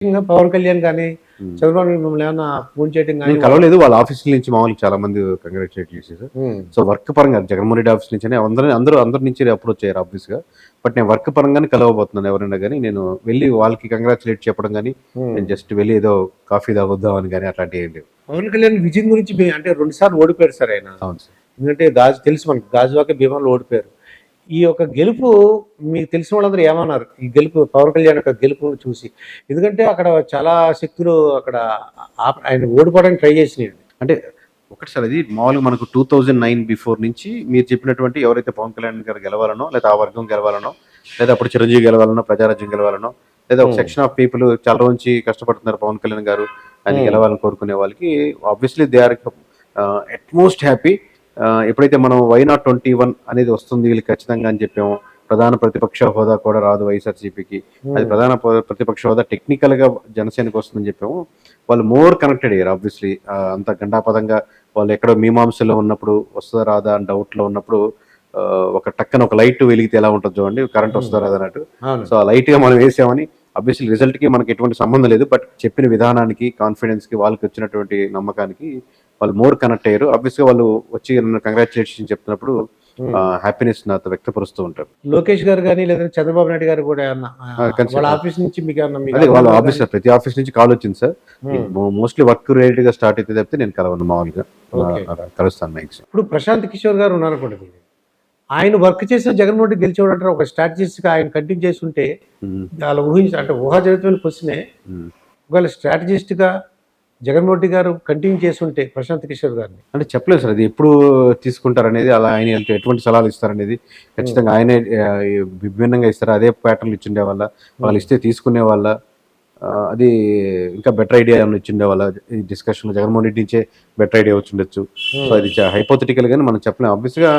పవన్ కళ్యాణ్ కానీ, హ్మ్. చంద్రబాబు నాయుడు మిమ్మల్ని ఏమన్నా ఫోన్ చేయడం గాని నేను కలవలేదు. వాళ్ళ ఆఫీస్ నుంచి మామూలుగా చాలా మంది కంగ్రాచులేట్ చేసేసారు. హ్మ్. సో, వర్క్ పరంగా జగన్మోహన్ రెడ్డి ఆఫీస్ నుంచనే అందరి నుంచి అప్రోచ్ అయ్యారు ఆబ్వియస్‌గా. బట్ నేను వర్క్ పరంగానే కలవబోతున్నాను ఎవరైనా గాని. నేను వెళ్లి వాళ్ళకి కంగ్రాచులేట్ చెప్పడం గాని, హ్మ్. నేను జస్ట్ వెళ్లి ఏదో కాఫీ తాగొద్దామని గాని అట్లాంటివి ఏం లేవు. పవన్ కళ్యాణ్ విజయం గురించి అంటే 2 సార్లు ఓడిపోయారు సార్ ఆయన. అవును సార్. ఎందుకంటే తెలుసు మనకు గాజువాక, భీమవరంలో ఓడిపోయారు. ఈ యొక్క గెలుపు మీకు తెలిసిన వాళ్ళందరూ ఏమన్నారు? ఈ గెలుపు పవన్ కళ్యాణ్ యొక్క గెలుపును చూసి. ఎందుకంటే అక్కడ చాలా శక్తులు అక్కడ ఆయన ఓడిపోవడానికి ట్రై చేసినాయండి. అంటే ఒకటి సార్ అది మామూలుగా మనకు 2009 బిఫోర్ నుంచి మీరు చెప్పినటువంటి ఎవరైతే పవన్ కళ్యాణ్ గారు గెలవాలనో, లేదా ఆ వర్గం గెలవాలనో, లేదా అప్పుడు చిరంజీవి గెలవాలనో, ప్రజారాజ్యం గెలవాలనో, లేదా ఒక సెక్షన్ ఆఫ్ పీపుల్ చాలా రోజు నుంచి కష్టపడుతున్నారు పవన్ కళ్యాణ్ గారు ఆయన గెలవాలని కోరుకునే వాళ్ళకి obviously they are utmost happy. ఎప్పుడైతే మనం వై నాట్ 21 అనేది వస్తుంది వీళ్ళకి ఖచ్చితంగా అని చెప్పామో, ప్రధాన ప్రతిపక్ష హోదా కూడా రాదు వైఎస్ఆర్‌సీపీకి. అది ప్రధాన ప్రతిపక్ష హోదా టెక్నికల్‌గా జనసేనకి వస్తుందని చెప్పాము. వాళ్ళు మోర్ కనెక్టెడ్ అయ్యారు ఆబ్వియస్లీ. అంత గండాపదంగా వాళ్ళు ఎక్కడో మీమాంసలో ఉన్నప్పుడు వస్తుందా రాదా అని డౌట్‌లో ఉన్నప్పుడు ఒక టక్కన ఒక లైట్ వెలిగితే ఎలా ఉంటది చూడండి. కరెంట్ వస్తుందా రాదా అన్నట్టు. సో, ఆ లైట్‌గా మనం వేసామని ఆబ్వియస్లీ రిజల్ట్‌కి మనకి ఎటువంటి సంబంధం లేదు. బట్ చెప్పిన విధానానికి, కాన్ఫిడెన్స్‌కి, వాళ్ళకి వచ్చినటువంటి నమ్మకానికి వాళ్ళు మోర్ కనెక్ట్ అయ్యారు. ఆబ్వియస్‌గా వాళ్ళు వచ్చి నన్ను కంగ్రాచ్యులేషన్ చెప్తున్నప్పుడు హ్యాపీనెస్ నాతో వ్యక్తపరుస్తూ ఉంటారు. లోకేష్ గారు గాని, లేదంటే చంద్రబాబు నాయుడు గారు కూడా ఏమన్నా వాళ్ళ కన్సి ఆఫీస్ నుంచి మీకేమన్నా అదే వాళ్ళ ఆఫీస్ ప్రతి ఆఫీస్ నుంచి కాల్ వచ్చింది సార్. మోస్ట్‌లీ వర్క్ రిలేటెడ్‌గా స్టార్ట్ అయితే తప్పితే నేను కలవను మామూలుగా. ఓకే. కలుస్తాను నెక్స్ట్. ఇప్పుడు ప్రశాంత్ కిషోర్ గారు ఉన్నారనుకోండి. ఆయన వర్క్ చేసిన జగన్మోహన్ రెడ్డి గెలిచేవాడంటారు. ఒక స్ట్రాటజిస్ట్‌గా ఆయన కంటిన్యూ చేసుంటే అలా అంటే ఊహాజనితమైన క్వెషనే. ఒకవేళ స్ట్రాటజిస్ట్‌గా జగన్మోహన్ రెడ్డి గారు కంటిన్యూ చేసుంటే ప్రశాంత్ కిషోర్ గారిని. అంటే చెప్పలేదు సార్. అది ఎప్పుడు తీసుకుంటారనేది, అలా ఆయన ఎటువంటి సలహాలు ఇస్తారనేది ఖచ్చితంగా ఆయనే విభిన్నంగా ఇస్తారు. అదే ప్యాటర్న్‌లో ఇచ్చిండేవాళ్ళా? వాళ్ళు ఇస్తే తీసుకునేవాళ్ళా? అది ఇంకా బెటర్ ఐడియా ఏమన్నా ఇచ్చిండేవాళ్ళా? ఈ డిస్కషన్‌లో జగన్మోహన్ రెడ్డి నుంచే బెటర్ ఐడియా వచ్చుండొచ్చు. సో, అది హైపోథెటికల్ గాని మనం చెప్పలేం. ఆబ్వియస్‌గా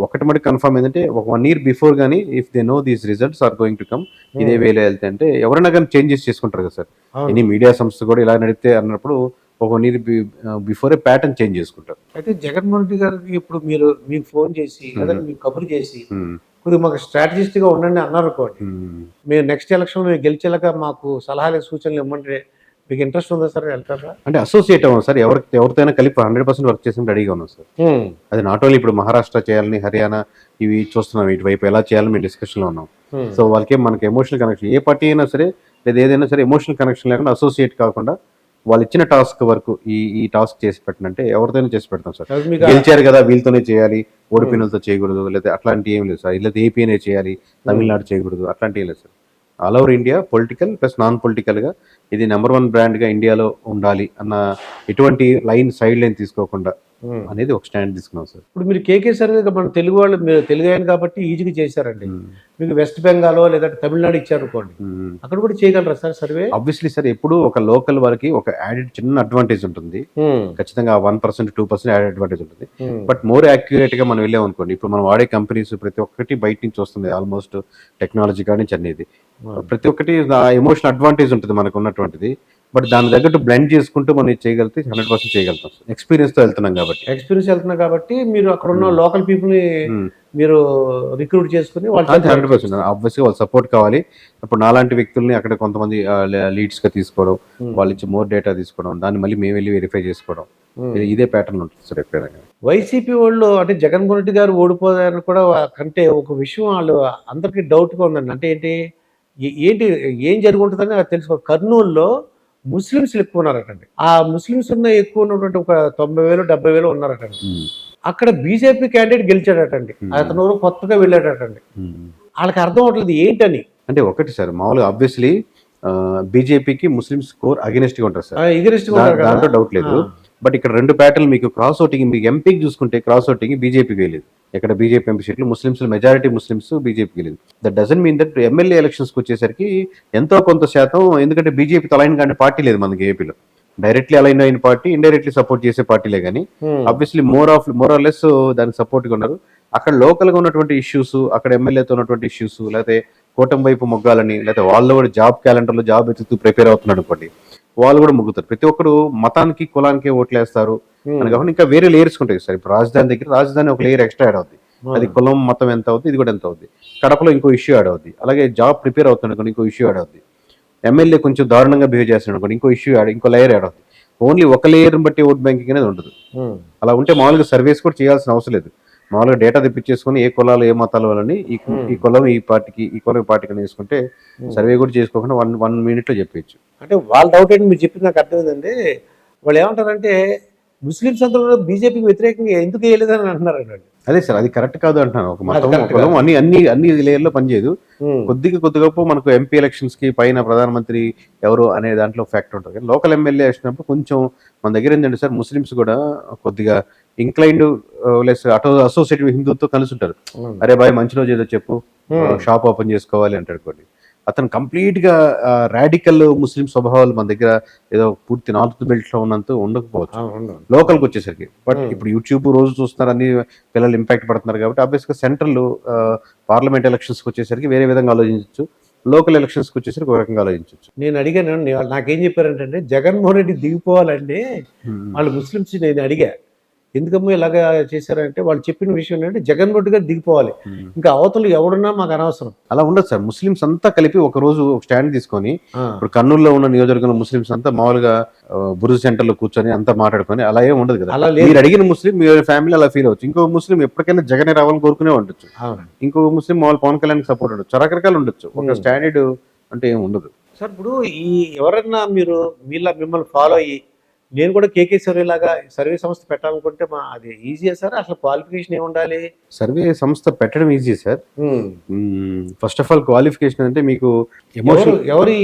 ఒకటి మటుకు కన్ఫర్మ్ ఏంటంటే ఒక 1 ఇయర్ బిఫోర్ గాని if they know these results are going to come ఇదే వేలో వెళ్తే అంటే ఎవరైనా కానీ చేంజెస్ చేసుకుంటారు కదా సార్. ఎనీ మీడియా సంస్థ కూడా ఇలా నడిపితే అన్నప్పుడు ఒక 1 ఇయర్ బిఫోరే ప్యాటర్న్ చేంజ్ చేసుకుంటారు. అయితే జగన్మోహన్ రెడ్డి గారికి ఇప్పుడు మీకు ఫోన్ చేసి లేదంటే మీకు కబురు చేసి కొద్దిగా మాకు స్ట్రాటజిస్ట్‌గా ఉండండి అన్నారనుకోండి. మేము నెక్స్ట్ ఎలక్షన్‌లో మేము గెలిచేలాగా మాకు సలహాలు, సూచనలు ఇమ్మంటే మీకు ఇంట్రెస్ట్ ఉందా సార్? వెళ్తారా? అంటే అసోసియేట్ అవ్వం సార్. ఎవరితోనైనా కలిపి 100% వర్క్ చేసి రెడీగా ఉన్నాం సార్. అది నాట్ ఓన్లీ ఇప్పుడు మహారాష్ట్ర చేయాలని, హర్యానా ఇవి చూస్తున్నాం. ఇటువైపు ఎలా చేయాలని మేము డిస్కషన్‌లో ఉన్నాం. సో, వాళ్ళకేం మనకి ఎమోషనల్ కనెక్షన్ ఏ పార్టీ అయినా సరే, లేదా ఏదైనా సరే ఎమోషనల్ కనెక్షన్ లేకుండా అసోసియేట్ కాకుండా వాళ్ళు ఇచ్చిన టాస్క్ వరకు ఈ టాస్క్ చేసి పెట్టనంటే ఎవరితోనైనా చేసి పెడతాం సార్. గెలిచారు కదా వీళ్ళతోనే చేయాలి, ఓడిపోయినతో చేయకూడదు, లేదా అట్లాంటివి ఏం లేదు సార్. లేదా ఏపీనే చేయాలి, తమిళనాడు చేయకూడదు, అట్లాంటివి లేదు sir. All over India political plus non పొలిటికల్‌గా ఇది నెంబర్ 1 బ్రాండ్‌గా ఇండియాలో ఉండాలి అన్న ఎటువంటి సైడ్ లైన్ తీసుకోకుండా అనేది ఒక స్టాండ్ తీసుకున్నాం సార్. ఇప్పుడు మీరు కేకే సర్వే మన తెలుగు వాళ్ళు, మీరు తెలుగు ఆయన కాబట్టి ఈజీగా చేశారండి. మీకు వెస్ట్ బెంగాలో లేదంటే తమిళనాడు ఇచ్చారనుకోండి, అక్కడ కూడా చేయగలరా సార్ సర్వే? Obviously sir. ఎప్పుడు ఒక లోకల్ వారికి ఒక యాడెడ్ చిన్న అడ్వాంటేజ్ ఉంటుంది. ఖచ్చితంగా 1% 2% యాడెడ్ అడ్వాంటేజ్ ఉంటుంది. బట్ మోర్ యాక్యురేట్ గా మనం వెళ్ళాం అనుకోండి, ఇప్పుడు మనం వాడే కంపెనీస్ ప్రతి ఒక్కటి బయట నుంచి వస్తుంది. ఆల్మోస్ట్ టెక్నాలజీ కానీ నుంచి అనేది ప్రతి ఒక్కటి ఎమోషనల్ అడ్వాంటేజ్ ఉంటుంది మనకు ఉన్నటువంటిది. బట్ దాని తగ్గట్టు బ్లెండ్ చేసుకుంటూ మనం చేయగలిగితే 100% చేయగలుగుతాం. ఎక్స్పీరియన్స్ తో వెళ్తున్నాం కాబట్టి మీరు అక్కడ ఉన్న లోకల్ పీపుల్ ని మీరు రిక్రూట్ చేసుకుని 100% ఆబ్వియస్‌గా వాళ్ళ సపోర్ట్ కావాలి. ఇప్పుడు నాలాంటి వ్యక్తుల్ని అక్కడ కొంతమంది లీడ్స్ గా తీసుకోవడం, వాళ్ళు ఇచ్చే మోర్ డేటా తీసుకోవడం, దాన్ని మళ్ళీ మేము వెళ్ళి వెరిఫై చేసుకోవడం, ఇదే ప్యాటర్న్ ఉంటుంది సార్ ఎప్పుడైనా. వైసీపీ వాళ్ళు అంటే జగన్మోహన్ రెడ్డి గారు ఓడిపోయారని కూడా కంటే ఒక విషయం వాళ్ళు అందరికీ డౌట్గా ఉందండి. అంటే ఏంటి ఏం జరుగుతుందని నాకు తెలుసు. కర్నూలులో ముస్లిమ్స్ ఎక్కువ ఉన్నారటండి. ఆ ముస్లిమ్స్ ఎక్కువ ఉన్నటువంటి ఒక 90,000 70,000 ఉన్నారటండి. అక్కడ బీజేపీ క్యాండిడేట్ గెలిచాడటండి. అతను కొత్తగా వెళ్ళాడటండి. వాళ్ళకి అర్థం అవట్లేదు ఏంటని. అంటే ఒకటి సార్, మామూలుగా ఆబ్వియస్లీ బీజేపీకి ముస్లిమ్స్ స్కోర్ అగెనిస్ట్ గా ఉంటారు సార్. దాంట్లో డౌట్ లేదు. బట్ ఇక్కడ 2 ప్యాటర్న్ మీకు క్రాస్ ఓటింగ్, మీకు ఎంపీకి చూసుకుంటే క్రాస్ ఓటింగ్ బీజేపీకి వెళ్ళేది. ఇక్కడ బీజేపీ ఎంపీ సీట్లు ముస్లిమ్స్ మెజారిటీ ముస్లిమ్స్ బీజేపీకి వెళ్ళేది. That doesn't mean that MLA ఎలక్షన్స్కి వచ్చేసరికి ఎంతో కొంత శాతం, ఎందుకంటే బీజేపీతో అలైన్ కానీ పార్టీ లేదు మనకి ఏపీలో. డైరెక్ట్లీ అలైన్ అయిన పార్టీ, ఇండైరెక్ట్లీ సపోర్ట్ చేసే పార్టీలే కానీ ఆబ్వియస్లీ మోర్ ఆర్ లెస్ దానికి సపోర్ట్గా ఉన్నారు. అక్కడ లోకల్గా ఉన్నటువంటి ఇష్యూస్, అక్కడ ఎమ్మెల్యేతో ఉన్నటువంటి ఇష్యూస్, లేకపోతే కూటమి వైపు మొగ్గాలని, లేకపోతే వాళ్ళు కూడా జాబ్ క్యాలెండర్లో జాబ్ ఎత్తుతూ ప్రిపేర్ అవుతున్నాడు అనుకోండి, వాళ్ళు కూడా మొగ్గుతారు. ప్రతి ఒక్కరు మతానికి కులానికి ఓట్లేస్తారు అని కాకుండా ఇంకా వేరే లేయర్స్ ఉంటాయి సార్. ఇప్పుడు రాజధాని ఒక లేయర్ ఎక్స్ట్రా యాడ్ అవుతుంది. అది కులం మతం ఎంత అవుతుంది, ఇది కూడా ఎంత అవుతుంది. కడపలో ఇంకో ఇష్యూ యాడ్ అవుతుంది. అలాగే జాబ్ ప్రిపేర్ అవుతుంది ఇంకో ఇష్యూ యాడ్ అవుతుంది. ఎమ్మెల్యే కొంచెం దారుణంగా బిహేవ్ చేస్తున్నాడు అనుకోండి, ఇంకో ఇష్యూ ఇంకో లేయర్ యాడ్ అవుతుంది. ఓన్లీ ఒక లేయర్ని బట్టి ఓట్ బ్యాంకింగ్ అనేది ఉండదు. అలా ఉంటే మామూలుగా సర్వేస్ కూడా చేయాల్సిన అవసరం లేదు. మామూలుగా డేటా తెప్పించేసుకొని ఏ కులాలు ఏ మతాల వాళ్ళని ఈ కులం ఈ పార్టీకి ఈ కులం ఈ పార్టీకి అని వేసుకుంటే సర్వే కూడా చేసుకోకుండా 1 minute లో చెప్పేయచ్చు. అంటే వాళ్ళ డౌట్ ఏంటి మీరు చెప్పింది నాకు అర్థమైందండి. వాళ్ళు ఏమంటారంటే ముస్లిమ్స్ అందరూ కూడా బీజేపీకి వ్యతిరేకంగా ఎందుకు వేయలేదని అంటున్నారండి. అదే సార్, అది కరెక్ట్ కాదు అంటున్నాను. ఒక మతం correct ఒక కులం అన్ని లేయర్లో పనిచేయదు. కొద్దిగా మనకు ఎంపీ ఎలక్షన్స్ కి పైన ప్రధానమంత్రి ఎవరు అనే దాంట్లో ఫ్యాక్టర్ ఉంటుంది. కానీ లోకల్ ఎమ్మెల్యే వచ్చినప్పుడు కొంచెం మన దగ్గర ఏంటంటే సార్, ముస్లిమ్స్ కూడా కొద్దిగా ఇంక్లైన్డ్ లెస్ అసోసియేటివ్ హిందూతో కలిసి ఉంటారు. అరే బాయ్ మంచి రోజు ఏదో చెప్పు, షాప్ ఓపెన్ చేసుకోవాలి అంటాడు కొన్ని. అతను కంప్లీట్ గా రాడికల్ ముస్లిం స్వభావాలు మన దగ్గర ఏదో పూర్తి నార్త్ బెల్ట్ లో ఉన్నంత ఉండకపోవచ్చు లోకల్కి వచ్చేసరికి. బట్ ఇప్పుడు యూట్యూబ్ రోజు చూస్తున్నారు, అన్ని పిల్లలు ఇంపాక్ట్ పడుతున్నారు కాబట్టి ఆబ్వియస్ గా సెంట్రల్ పార్లమెంట్ ఎలక్షన్స్ కి వచ్చేసరికి వేరే విధంగా ఆలోచించవచ్చు, లోకల్ ఎలక్షన్స్ కి వచ్చేసరికి ఒక రకంగా ఆలోచించవచ్చు. నేను అడిగాను, వాళ్ళు నాకేం చెప్పారంటే జగన్మోహన్ రెడ్డి దిగిపోవాలంటే వాళ్ళు ముస్లిమ్స్ నేను అడిగా ఎందుకమ్మో ఇలాగా చేశారంటే వాళ్ళు చెప్పిన విషయం ఏంటంటే జగన్మోహన్ రెడ్డి గారు దిగిపోవాలి, ఇంకా అవతలు ఎవడున్నా మాకు అనవసరం. అలా ఉండదు సార్. ముస్లిమ్స్ అంతా కలిపి ఒక రోజు ఒక స్టాండ్ తీసుకొని, ఇప్పుడు కర్నూలులో ఉన్న నియోజకవర్గంలో ముస్లిమ్స్ అంతా మామూలుగా బురుజ్ సెంటర్ లో కూర్చొని అంతా మాట్లాడుకొని అలా ఏం ఉండదు కదా. మీరు అడిగిన ముస్లిం మీ ఫ్యామిలీ అలా ఫీల్ అవచ్చు, ఇంకో ముస్లిం ఎప్పటికైనా జగనే రావాలని కోరుకునే ఉండొచ్చు, ఇంకో ముస్లిం మామూలు పవన్ కళ్యాణ్ సపోర్ట్ ఉండొచ్చు, రకరకాలు ఉండొచ్చు. ఒక స్టాండర్డ్ అంటే ఏం ఉండదు సార్. ఇప్పుడు ఈ ఎవరన్నా మీరు మిమ్మల్ని ఫాలో అయ్యి నేను కూడా కేకే సర్వే లాగా సర్వే సంస్థ పెట్టాలనుకుంటే అది ఈజీయా సార్? అసలు క్వాలిఫికేషన్ ఏమి ఉండాలి? సర్వే సంస్థ పెట్టడం easy sir. First of all qualification అంటే మీకు ఎవరు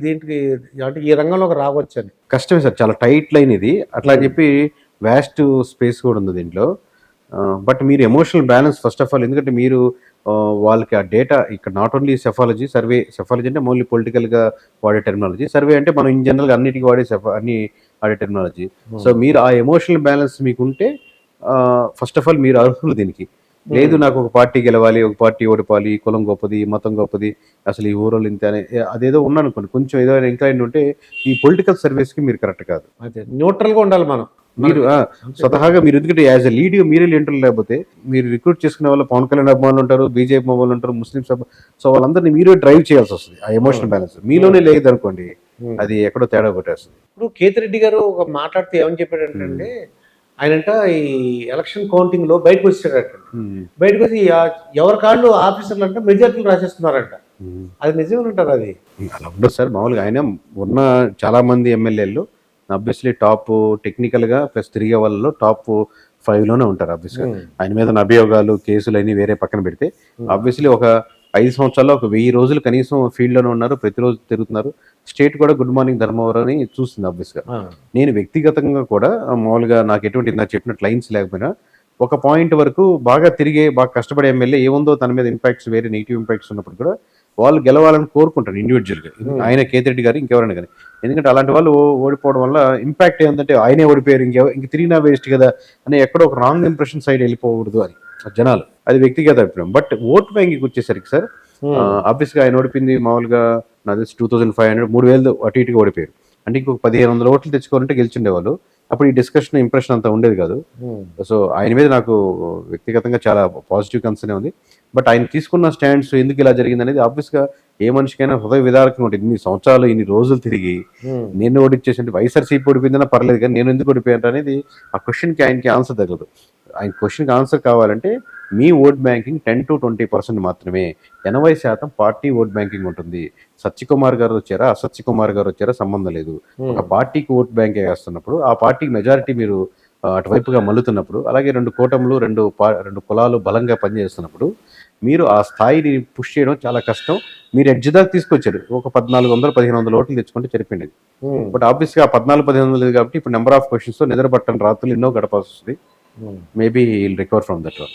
దీంట్లో అంటే ఈ రంగంలోకి రావచ్చు అని కష్టమే సార్, చాలా టైట్ లైన్ ఇది. అట్లా చెప్పి వ్యాస్ట్ స్పేస్ కూడా ఉంది దీంట్లో. బట్ మీరు emotional balance first of all, ఎందుకంటే మీరు వాళ్ళకి ఆ డేటా ఇక్కడ నాట్ ఓన్లీ సెఫాలజీ అంటే ఓన్లీ పొలిటికల్గా వాడే టెర్మినాలజీ, సర్వే అంటే మనం ఇన్ జనరల్గా అన్నిటికీ అన్ని వాడే టెర్మినాలజీ. సో మీరు ఆ ఎమోషనల్ బ్యాలెన్స్ మీకుంటే ఫస్ట్ ఆఫ్ ఆల్ మీరు అర్హులు దీనికి. లేదు నాకు ఒక పార్టీ గెలవాలి, ఒక పార్టీ ఓడిపోవాలి, కులం గొప్పది, మతం గొప్పది, అసలు ఈ ఊరోళ్ళు ఇంత అదేదో ఉన్నానుకోండి, కొంచెం ఏదో ఇంక్లైన్ ఉంటే ఈ పొలిటికల్ సర్వీస్కి మీరు కరెక్ట్ కాదు. న్యూట్రల్గా ఉండాలి మనం. మీరు స్వతహాగా మీరు ఎందుకంటే యాజ్ ఎ లీడ్ మీరే లీడర్, లేకపోతే మీరు రిక్రూట్ చేసుకునే వాళ్ళు పవన్ కళ్యాణ్ అభిమానులు ఉంటారు, బీజేపీ అభిమానులు ఉంటారు, ముస్లింస్. సో వాళ్ళందరినీ మీరే డ్రైవ్ చేయాల్సి వస్తుంది. ఆ ఎమోషనల్ బ్యాలెన్స్ మీలోనే లేదు అనుకోండి, అది ఎక్కడో తేడా కొట్టేస్తుంది. ఇప్పుడు కేతిరెడ్డి గారు ఒక మాట్లాడితే ఏమని చెప్పాడంటే ఆయనంట ఈ ఎలక్షన్ కౌంటింగ్ లో బయటకు వచ్చాడట. బయటకు వచ్చి ఎవరి కాళ్ళు ఆఫీసర్లు అంటే మెజార్టీలు రాసేస్తున్నారంట. అది నిజమేనంటారు? అది అలా ఉండదు సార్. మామూలుగా ఆయన ఉన్న చాలా మంది ఎమ్మెల్యేలు ఆబ్వియస్లీ టాప్ టెక్నికల్ గా ప్లస్ తిరిగే వాళ్ళలో టాప్ 5లోనే ఉంటారు. ఆబ్వియస్గా ఆయన మీద అభియోగాలు కేసులు అన్ని వేరే పక్కన పెడితే ఆబ్వియస్లీ ఒక 5 సంవత్సరాల్లో ఒక 1000 రోజులు కనీసం ఫీల్డ్ లోనే ఉన్నారు, ప్రతిరోజు తిరుగుతున్నారు. స్టేట్ కూడా గుడ్ మార్నింగ్ ధర్మవరం అని చూస్తుంది. ఆబ్వియస్గా నేను వ్యక్తిగతంగా కూడా మామూలుగా నాకు ఎటువంటి నాకు చెప్పినట్టు లైన్స్ లేకపోయినా ఒక పాయింట్ వరకు బాగా బాగా కష్టపడే ఎమ్మెల్యే ఏముందో తన మీద ఇంపాక్ట్స్ వేరే నెగిటివ్ ఇంపాక్ట్స్ ఉన్నప్పుడు కూడా వాళ్ళు గెలవాలని కోరుకుంటారు ఇండివిజువల్గా. ఆయన కేతిరెడ్డి గారు ఇంకెవరైనా కానీ, ఎందుకంటే అలాంటి వాళ్ళు ఓడిపోవడం వల్ల ఇంపాక్ట్ ఏంటంటే ఆయనే ఓడిపోయారు ఇంక తిరిగినా వేస్ట్ కదా అని ఎక్కడో ఒక రాంగ్ ఇంప్రెషన్ సైడ్ వెళ్ళిపోకూడదు అని జనాలు. అది వ్యక్తిగత అభిప్రాయం. బట్ ఓట్ బ్యాంకింగ్ వచ్చేసరికి సార్ ఆబ్వియస్గా ఆయన ఓడిపోయింది మామూలుగా నాకు తెలిసి 2500 3000 అటు ఇటుగా ఓడిపోయారు. అంటే ఇంకొక 1500 ఓట్లు తెచ్చుకోవాలంటే గెలిచిండేవాళ్ళు. అప్పుడు ఈ డిస్కషన్ ఇంప్రెషన్ అంతా ఉండేది కాదు. సో ఆయన మీద నాకు వ్యక్తిగతంగా చాలా పాజిటివ్ కన్సర్న్ ఉంది. బట్ ఆయన తీసుకున్న స్టాండ్స్ ఎందుకు ఇలా జరిగింది అనేది ఆబ్వియస్గా ఏ మనిషికైనా హృదయ విదారకంగా ఉంటుంది. ఇన్ని సంవత్సరాలు ఇన్ని రోజులు తిరిగి నేను ఓడిచ్చేసి వైఎస్ఆర్సీపీ ఓడిపోయిందన్నా పర్లేదు, కానీ నేను ఎందుకు ఓడిపోయాను అనేది ఆ క్వశ్చన్కి ఆయనకి ఆన్సర్ తగలదు. ఆయన క్వశ్చన్కి ఆన్సర్ కావాలంటే మీ ఓట్ బ్యాంకింగ్ 10 to 20% మాత్రమే, 80% పార్టీ ఓట్ బ్యాంకింగ్ ఉంటుంది. సత్యకుమార్ గారు వచ్చారా అసత్యకుమార్ గారు వచ్చారా సంబంధం లేదు. ఒక పార్టీకి ఓట్ బ్యాంక్ వేస్తున్నప్పుడు ఆ పార్టీకి మెజారిటీ మీరు అటువైపుగా మల్లుతున్నప్పుడు, అలాగే 2 కూటములు 2 కులాలు బలంగా పనిచేస్తున్నప్పుడు మీరు ఆ స్థాయిని పుష్ చేయడం చాలా కష్టం. మీరు ఎడ్జ్ దాకా తీసుకొచ్చారు, ఒక 1400-1500 ఓట్లు తెచ్చుకుంటే సరిపోయింది. బట్ ఆబ్వియస్గా 1400-1500 లేదు కాబట్టి ఇప్పుడు నెంబర్ ఆఫ్ క్వశ్చన్స్ నిద్ర పట్టని రాత్రులు ఎన్నో గడపాల్సి వస్తుంది. Maybe will recover from that one.